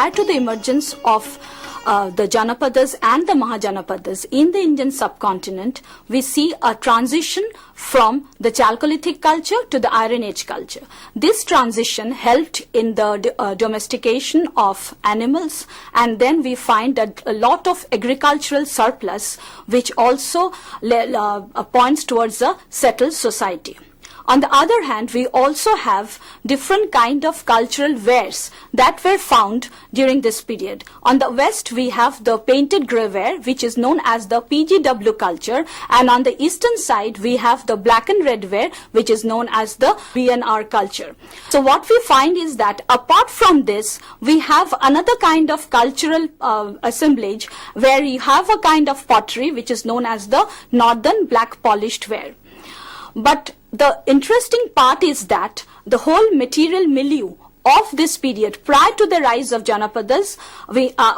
prior to the emergence of the Janapadas and the Mahajanapadas in the Indian subcontinent, we see a transition from the Chalcolithic culture to the Iron Age culture. This transition helped in the domestication of animals, and then we find that a lot of agricultural surplus, which also points towards a settled society. On the other hand, we also have different kind of cultural wares that were found during this period. On the west, we have the painted grey ware, which is known as the PGW culture, and on the eastern side, we have the black and red ware, which is known as the BNR culture. So what we find is that apart from this, we have another kind of cultural assemblage where you have a kind of pottery, which is known as the northern black polished ware. But the interesting part is that the whole material milieu of this period, prior to the rise of Janapadas,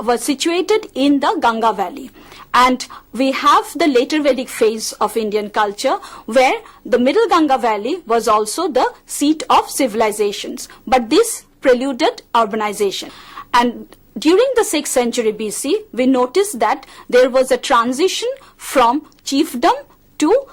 was situated in the Ganga Valley. And we have the later Vedic phase of Indian culture, where the middle Ganga Valley was also the seat of civilizations. But this preluded urbanization. And during the 6th century BC, we noticed that there was a transition from chiefdom to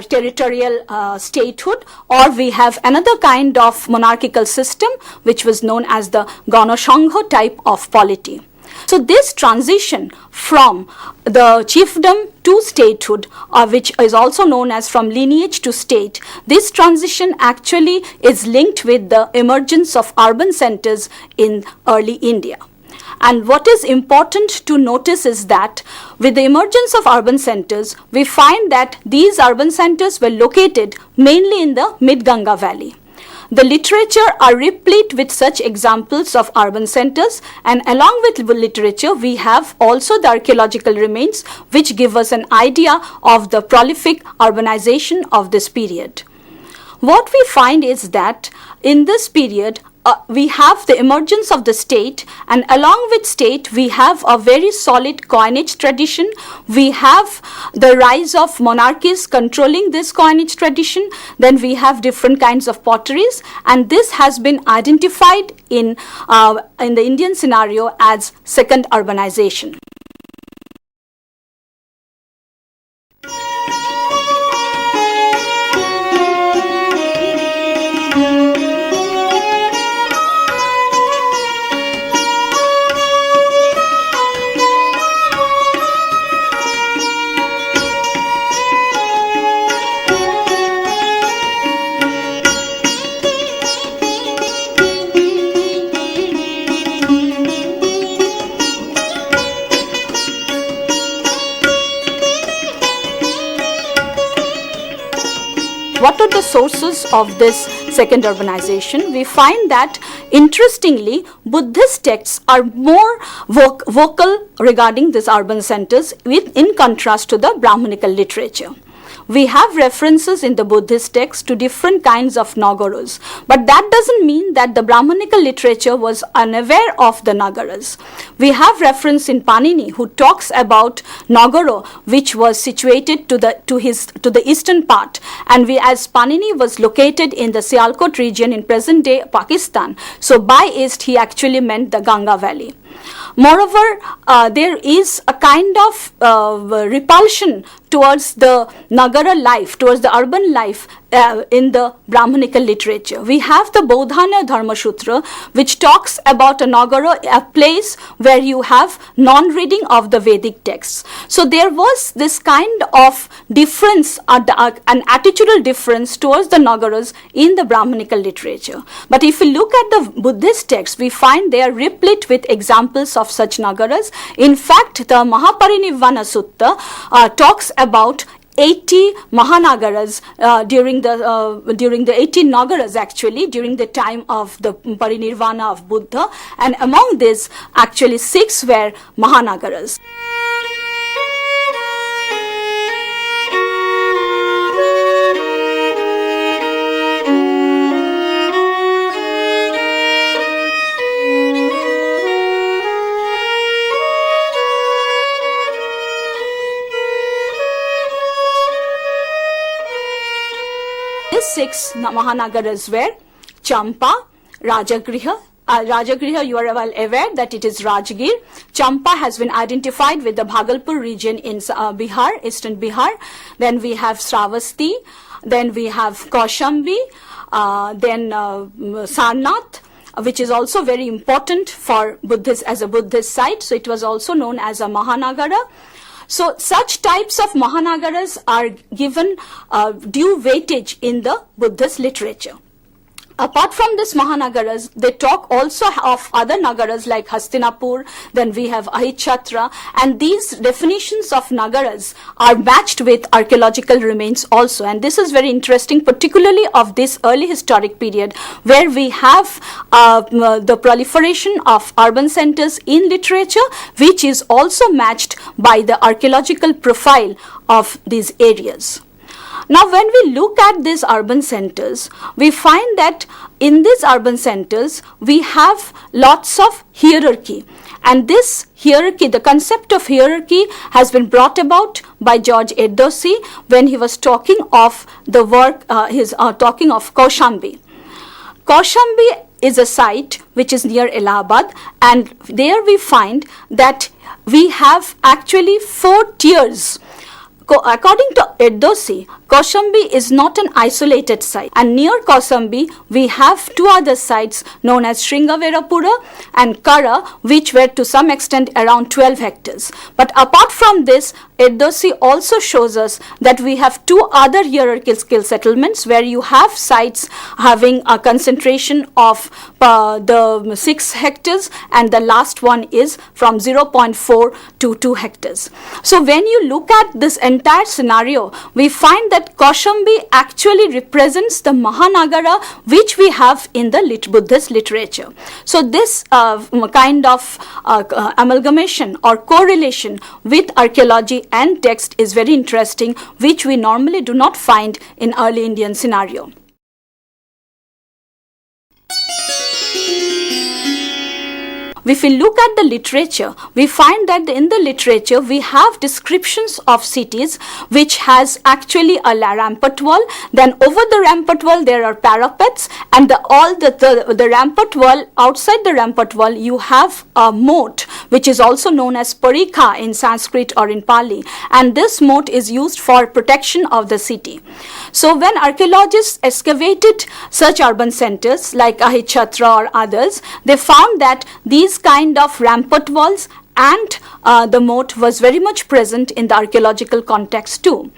territorial statehood, or we have another kind of monarchical system which was known as the Ganashangha type of polity. So this transition from the chiefdom to statehood, which is also known as from lineage to state, this transition actually is linked with the emergence of urban centers in early India. And what is important to notice is that with the emergence of urban centers, we find that these urban centers were located mainly in the mid-Ganga Valley. The literature are replete with such examples of urban centers, and along with literature, we have also the archaeological remains which give us an idea of the prolific urbanization of this period. What we find is that in this period, we have the emergence of the state, and along with state we have a very solid coinage tradition. We have the rise of monarchies controlling this coinage tradition. Then we have different kinds of potteries, and this has been identified in the Indian scenario as second urbanization. What are the sources of this second urbanization? We find that, interestingly, Buddhist texts are more vocal regarding these urban centers in contrast to the Brahmanical literature. We have references in the Buddhist texts to different kinds of nagaras, but that doesn't mean that the Brahmanical literature was unaware of the nagaras. We have reference in Panini, who talks about Nagara, which was situated to the eastern part, and as Panini was located in the Sialkot region in present-day Pakistan, so by east he actually meant the Ganga Valley. Moreover, there is a kind of repulsion towards the Nagara life, towards the urban life in the Brahmanical literature. We have the Bodhana Dharma Sutra, which talks about a Nagara, a place where you have non-reading of the Vedic texts. So there was this kind of difference, an attitudinal difference towards the Nagaras in the Brahmanical literature. But if we look at the Buddhist texts, we find they are replete with examples of such Nagaras. In fact, the Mahaparinirvana Sutta talks about 80 Mahanagaras during the 18 Nagaras actually during the time of the Parinirvana of Buddha, and among these actually 6 were Mahanagaras. These 6 Mahanagaras were Champa, Rajagriha, Rajagriha, you are well aware that it is Rajgir. Champa has been identified with the Bhagalpur region in Bihar, eastern Bihar. Then we have Sravasti. Then we have Kaushambi. Then Sarnath, which is also very important for Buddhist as a Buddhist site. So it was also known as a Mahanagara. So such types of Mahanagaras are given due weightage in the Buddhist literature. Apart from this Mahanagaras, they talk also of other Nagaras like Hastinapur, then we have Ahichatra, and these definitions of Nagaras are matched with archaeological remains also. And this is very interesting, particularly of this early historic period, where we have the proliferation of urban centers in literature, which is also matched by the archaeological profile of these areas. Now, when we look at these urban centers, we find that in these urban centers, we have lots of hierarchy. And this hierarchy, the concept of hierarchy has been brought about by George Erdős when he was talking of the work, talking of Kaushambi. Kaushambi is a site which is near Allahabad, and there we find that we have actually 4 tiers. According to Erdős, Kaushambi is not an isolated site, and near Kaushambi we have 2 other sites known as Sringaverapura and Kara, which were to some extent around 12 hectares. But apart from this, Erdős also shows us that we have 2 other hierarchical settlements where you have sites having a concentration of the 6 hectares, and the last one is from 0.4 to 2 hectares. So when you look at this entire scenario, we find that Kaushambi actually represents the Mahanagara which we have in the Buddhist literature. So this kind of amalgamation or correlation with archaeology and text is very interesting, which we normally do not find in early Indian scenario. If we look at the literature, we find that in the literature we have descriptions of cities which has actually a rampart wall. Then over the rampart wall there are parapets, and the rampart wall, outside the rampart wall you have a moat, which is also known as parikha in Sanskrit or in Pali, and this moat is used for protection of the city. So when archaeologists excavated such urban centers like Ahichatra or others, they found that these kind of rampart walls and the moat was very much present in the archaeological context too.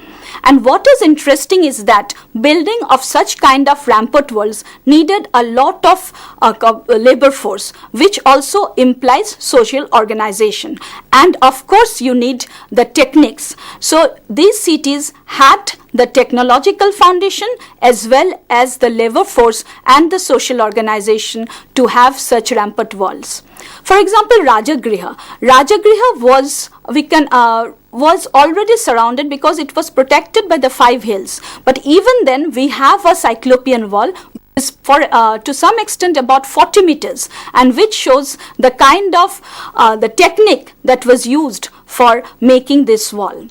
And what is interesting is that building of such kind of rampart walls needed a lot of labor force, which also implies social organization. And of course you need the techniques. So these cities had the technological foundation as well as the labor force and the social organization to have such rampart walls. For example, Rajagriha. Rajagriha was already surrounded because it was protected by the 5 hills. But even then we have a cyclopean wall is for to some extent about 40 meters, and which shows the kind of the technique that was used for making this wall.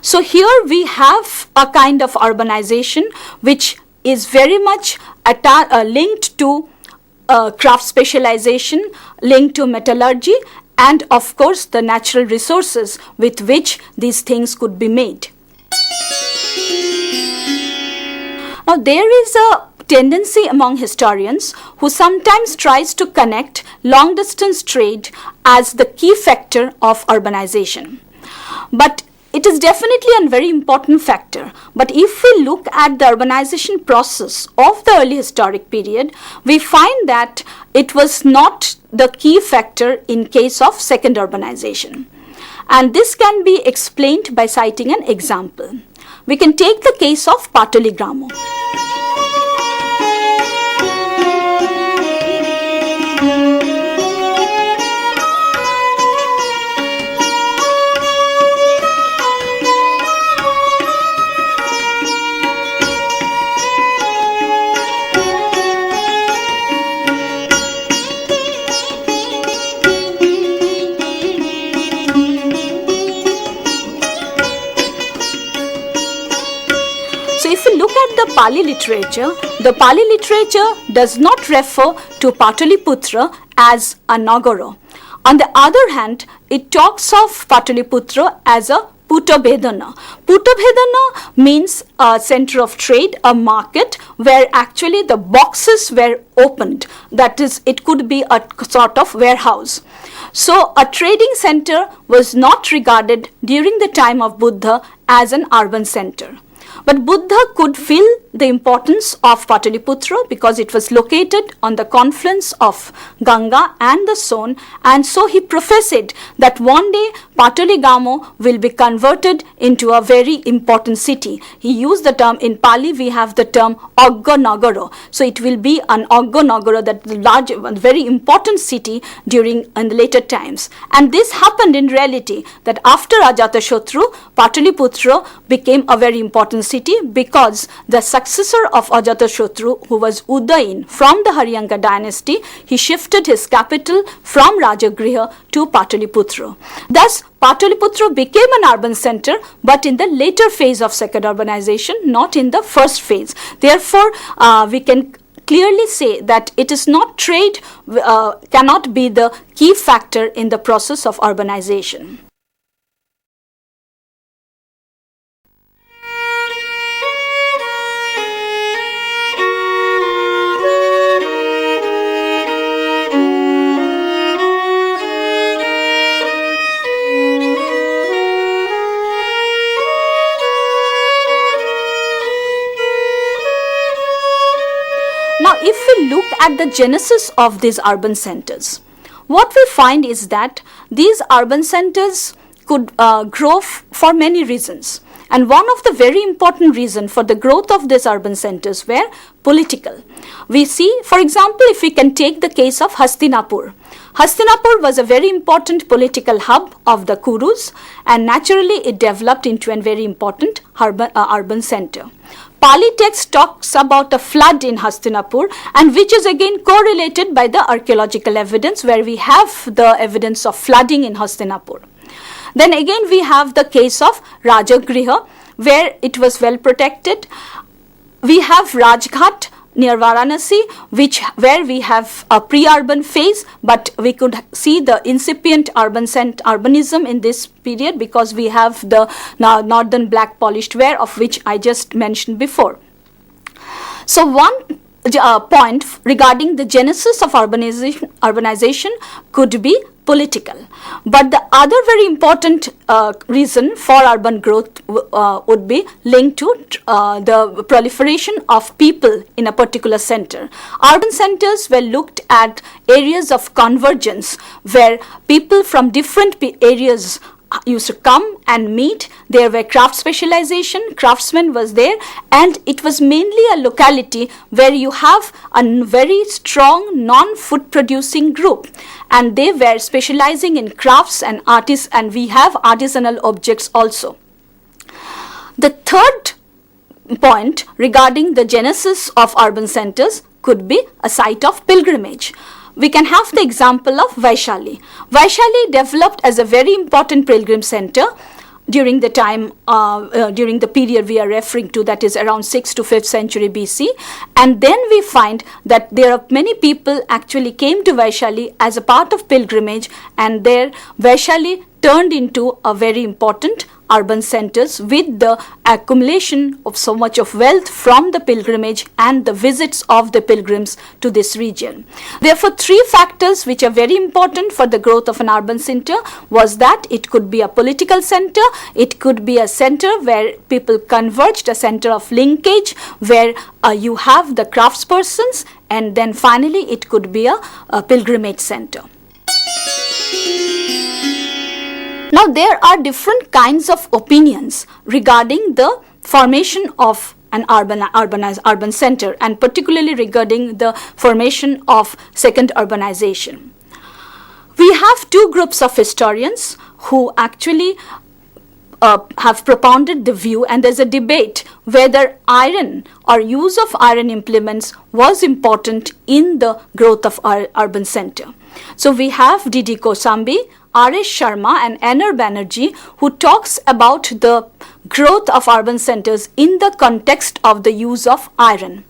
So here we have a kind of urbanization which is very much linked to craft specialization, linked to metallurgy, and of course the natural resources with which these things could be made. Now there is a tendency among historians who sometimes tries to connect long distance trade as the key factor of urbanization. But it is definitely a very important factor. But if we look at the urbanization process of the early historic period, we find that it was not the key factor in case of second urbanization. And this can be explained by citing an example. We can take the case of Pataligramu. at the Pali literature does not refer to Pataliputra as a Nagara. On the other hand, it talks of Pataliputra as a Putabhedana. Putabhedana means a center of trade, a market where actually the boxes were opened. That is, it could be a sort of warehouse. So a trading center was not regarded during the time of Buddha as an urban center. But Buddha could feel the importance of Pataliputra because it was located on the confluence of Ganga and the Son, and so he prophesied that one day Pataligamo will be converted into a very important city. He used the term, in Pali we have the term Agga Nagara. So it will be an Agga Nagara, that is a large, very important city in the later times. And this happened in reality, that after Ajatashatru, Pataliputra became a very important city because the successor of Ajatashatru, who was Udayin from the Haryanka dynasty, he shifted his capital from Rajagriha to Pataliputra. Thus, Pataliputra became an urban center, but in the later phase of second urbanization, not in the first phase. Therefore, we can clearly say that it is not trade, cannot be the key factor in the process of urbanization. Now, if we look at the genesis of these urban centers, what we find is that these urban centers could grow for many reasons. And one of the very important reasons for the growth of these urban centers were political. We see, for example, if we can take the case of Hastinapur. Hastinapur was a very important political hub of the Kurus, and naturally it developed into a very important urban center. Pali text talks about a flood in Hastinapur, and which is again correlated by the archaeological evidence, where we have the evidence of flooding in Hastinapur. Then again we have the case of Rajagriha, where it was well protected. We have Rajghat near Varanasi, where we have a pre-urban phase, but we could see the incipient urbanism in this period because we have the northern black polished ware, of which I just mentioned before. So one point regarding the genesis of urbanization could be political. But the other very important reason for urban growth would be linked to the proliferation of people in a particular center. Urban centers were looked at areas of convergence where people from different areas used to come and meet. There were craft specialization, craftsmen was there, and it was mainly a locality where you have a very strong non-food producing group, and they were specializing in crafts and artists, and we have artisanal objects also. The third point regarding the genesis of urban centers could be a site of pilgrimage. We can have the example of Vaishali. Vaishali developed as a very important pilgrim center during the time, during the period we are referring to, that is around 6th to 5th century BC. And then we find that there are many people actually came to Vaishali as a part of pilgrimage, and there Vaishali turned into a very important urban centers with the accumulation of so much of wealth from the pilgrimage and the visits of the pilgrims to this region. Therefore, three factors which are very important for the growth of an urban center was that it could be a political center, it could be a center where people converged, a center of linkage where you have the craftspersons, and then finally it could be a pilgrimage center. Now, there are different kinds of opinions regarding the formation of an urban center, and particularly regarding the formation of second urbanization. We have two groups of historians who actually have propounded the view, and there's a debate whether iron or use of iron implements was important in the growth of our urban center. So we have D.D. Kosambi, R.S. Sharma and N.R. Banerjee, who talks about the growth of urban centers in the context of the use of iron.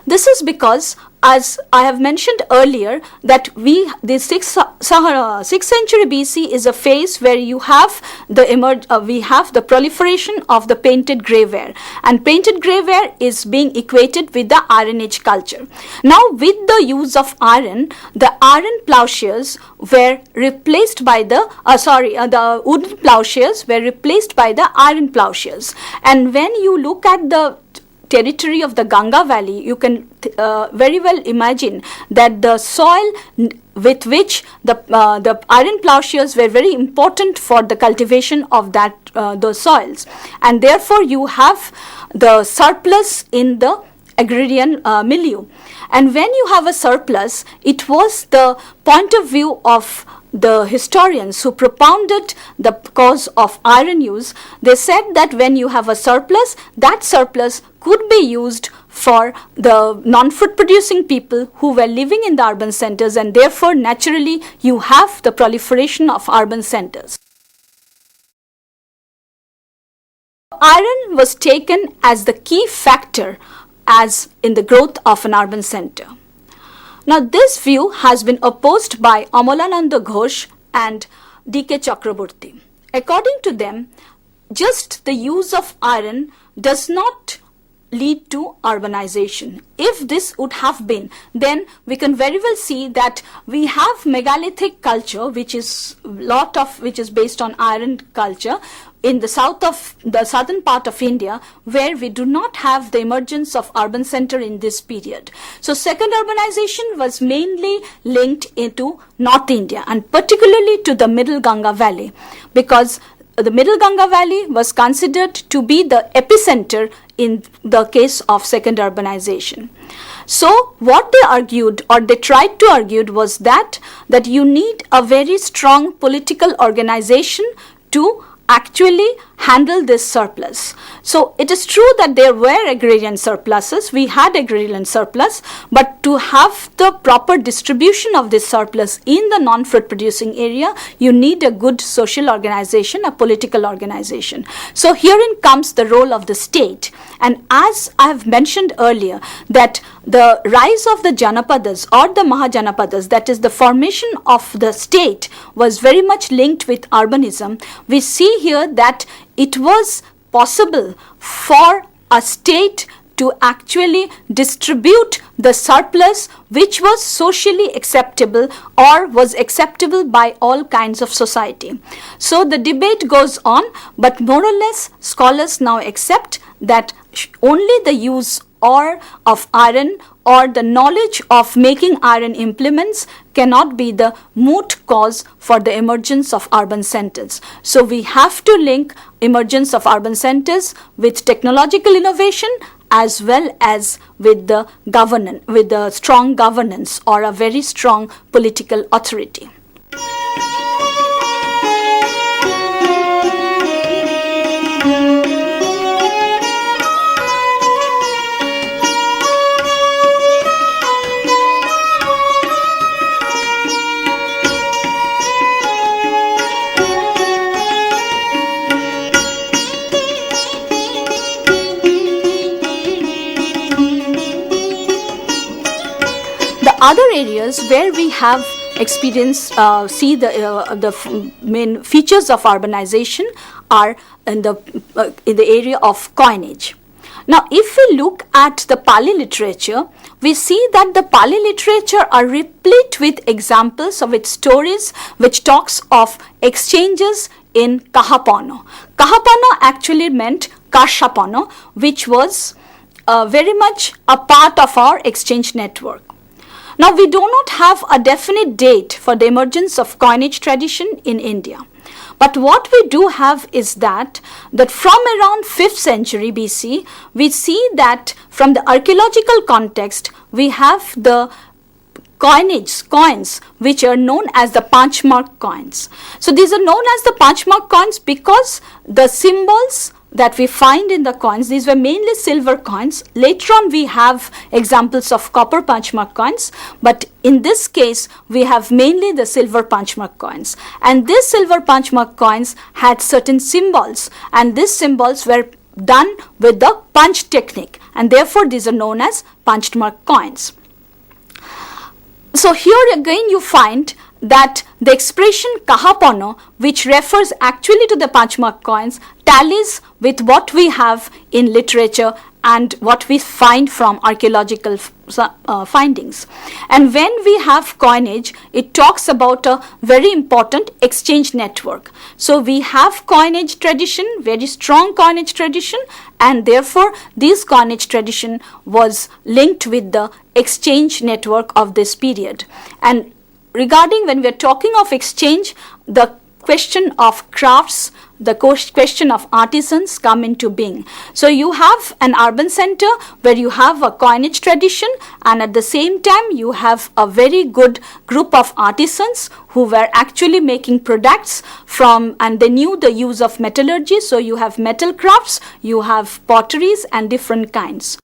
This is because, as I have mentioned earlier, that the 6th century BC is a phase where you have we have the proliferation of the painted grey ware, and painted grey ware is being equated with the Iron Age culture. Now, with the use of iron, the iron plowshares were replaced by the wooden plowshares were replaced by the iron plowshares. And when you look at the territory of the Ganga Valley, you can very well imagine that the soil with which the iron plowshares were very important for the cultivation of those soils, and therefore you have the surplus in the agrarian milieu. And when you have a surplus, it was the point of view of the historians who propounded the cause of iron use. They said that when you have a surplus, that surplus could be used for the non-food producing people who were living in the urban centers, and therefore naturally you have the proliferation of urban centers. Iron was taken as the key factor as in the growth of an urban center. Now, this view has been opposed by Amalananda Ghosh and D.K. Chakraborty. According to them, just the use of iron does not lead to urbanization. If this would have been, then we can very well see that we have megalithic culture, which is based on iron culture in the southern part of India, where we do not have the emergence of urban center in this period. So second urbanization was mainly linked into North India, and particularly to the Middle Ganga Valley, because the Middle Ganga Valley was considered to be the epicenter in the case of second urbanization. So what they argued, or they tried to argue, was that you need a very strong political organization to actually handle this surplus. So it is true that there were agrarian surpluses, we had agrarian surplus, but to have the proper distribution of this surplus in the non-food producing area, you need a good social organization, a political organization. So herein comes the role of the state. And as I have mentioned earlier, that the rise of the Janapadas or the Mahajanapadas, that is the formation of the state, was very much linked with urbanism. We see here that it was possible for a state to actually distribute the surplus which was socially acceptable or was acceptable by all kinds of society. So the debate goes on, but more or less scholars now accept that only the use of iron or the knowledge of making iron implements cannot be the moot cause for the emergence of urban centers. So we have to link emergence of urban centers with technological innovation as well as with the strong governance or a very strong political authority. Other areas where we have see the main features of urbanization are in the area of coinage. Now, if we look at the Pali literature, we see that the Pali literature are replete with examples of its stories which talks of exchanges in Kahapano. Kahapano actually meant Karshapano, which was very much a part of our exchange network. Now, we do not have a definite date for the emergence of coinage tradition in India. But what we do have is that from around 5th century BC, we see that from the archaeological context, we have the coins which are known as the Panchmark coins. So these are known as the Panchmark coins because the symbols that we find in the coins, these were mainly silver coins. Later on we have examples of copper punchmark coins, but in this case we have mainly the silver punchmark coins. And these silver punchmark coins had certain symbols, and these symbols were done with the punch technique, and therefore these are known as punched mark coins. So here again you find that the expression kahapono, which refers actually to the punchmark coins, tallies with what we have in literature and what we find from archaeological findings. And when we have coinage, it talks about a very important exchange network. So we have coinage tradition, very strong coinage tradition, and therefore this coinage tradition was linked with the exchange network of this period. And regarding when we are talking of exchange, the question of crafts, the question of artisans come into being. So you have an urban center where you have a coinage tradition, and at the same time you have a very good group of artisans who were actually making products from, and they knew the use of metallurgy. So you have metal crafts, you have potteries and different kinds.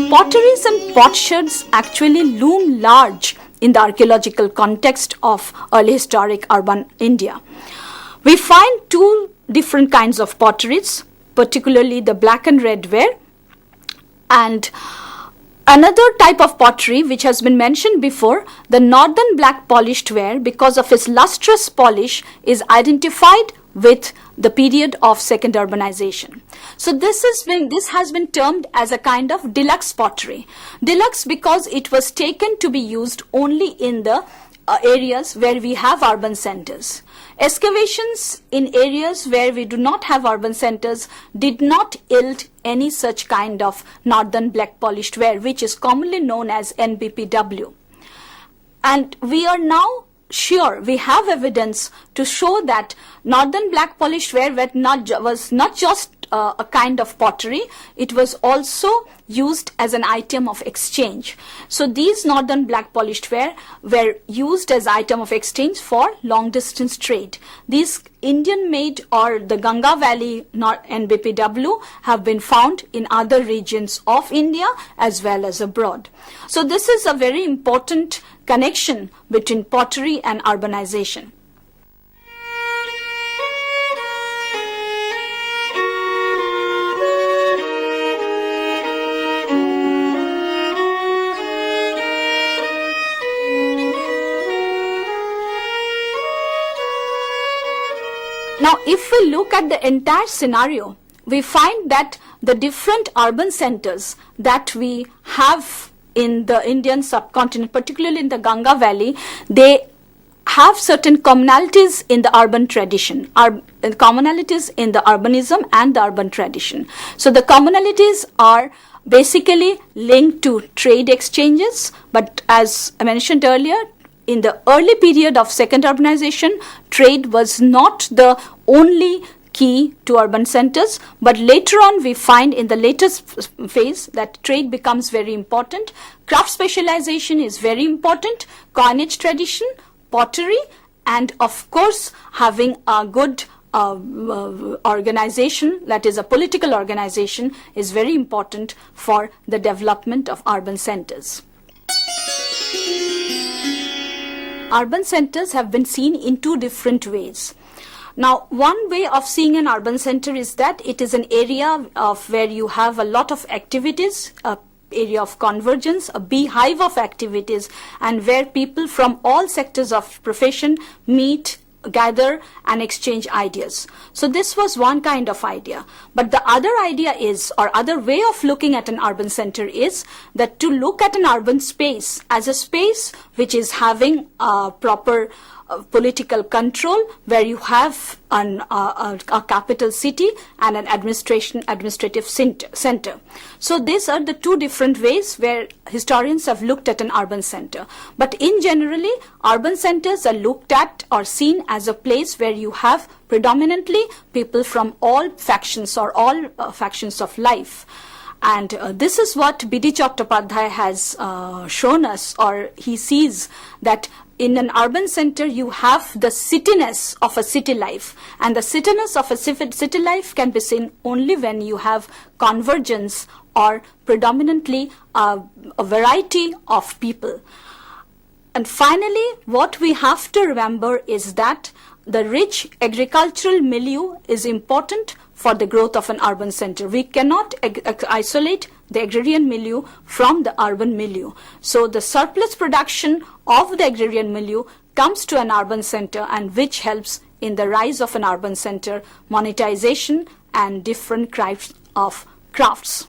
Potteries and potsherds actually loom large in the archaeological context of early historic urban India. We find two different kinds of potteries, particularly the black and red ware, and another type of pottery which has been mentioned before, the northern black polished ware, because of its lustrous polish, is identified with the period of second urbanization. So this has been termed as a kind of deluxe pottery. Deluxe because it was taken to be used only in the areas where we have urban centers. Excavations in areas where we do not have urban centers did not yield any such kind of northern black polished ware, which is commonly known as NBPW. And we are now sure, we have evidence to show that northern black polished ware was not just a kind of pottery, it was also used as an item of exchange. So these northern black polished ware were used as item of exchange for long distance trade. These Indian made or the Ganga Valley NBPW have been found in other regions of India as well as abroad. So this is a very important connection between pottery and urbanization. Now, if we look at the entire scenario, we find that the different urban centers that we have in the Indian subcontinent, particularly in the Ganga Valley, they have certain commonalities in the urban tradition, commonalities in the urbanism and the urban tradition. So the commonalities are basically linked to trade exchanges, but as I mentioned earlier, in the early period of second urbanization, trade was not the only key to urban centers, but later on we find in the latest phase that trade becomes very important. Craft specialization is very important, coinage tradition, pottery, and of course having a good organization, that is a political organization, is very important for the development of urban centers. Urban centers have been seen in two different ways. Now, one way of seeing an urban center is that it is an area of where you have a lot of activities, a area of convergence, a beehive of activities, and where people from all sectors of profession meet, gather and exchange ideas. So this was one kind of idea. But the other idea is, or other way of looking at an urban center is that to look at an urban space as a space which is having a proper political control, where you have a capital city and an administrative center. So these are the two different ways where historians have looked at an urban center. But in generally, urban centers are looked at or seen as a place where you have predominantly people from all factions or all factions of life. And this is what B.D. Chattopadhyay has shown us, or he sees that in an urban center you have the cityness of a city life, and the cityness of a city life can be seen only when you have convergence or predominantly a variety of people. And finally, what we have to remember is that the rich agricultural milieu is important for the growth of an urban center. We cannot isolate the agrarian milieu from the urban milieu. So the surplus production of the agrarian milieu comes to an urban center, and which helps in the rise of an urban center, monetization and different kinds of crafts.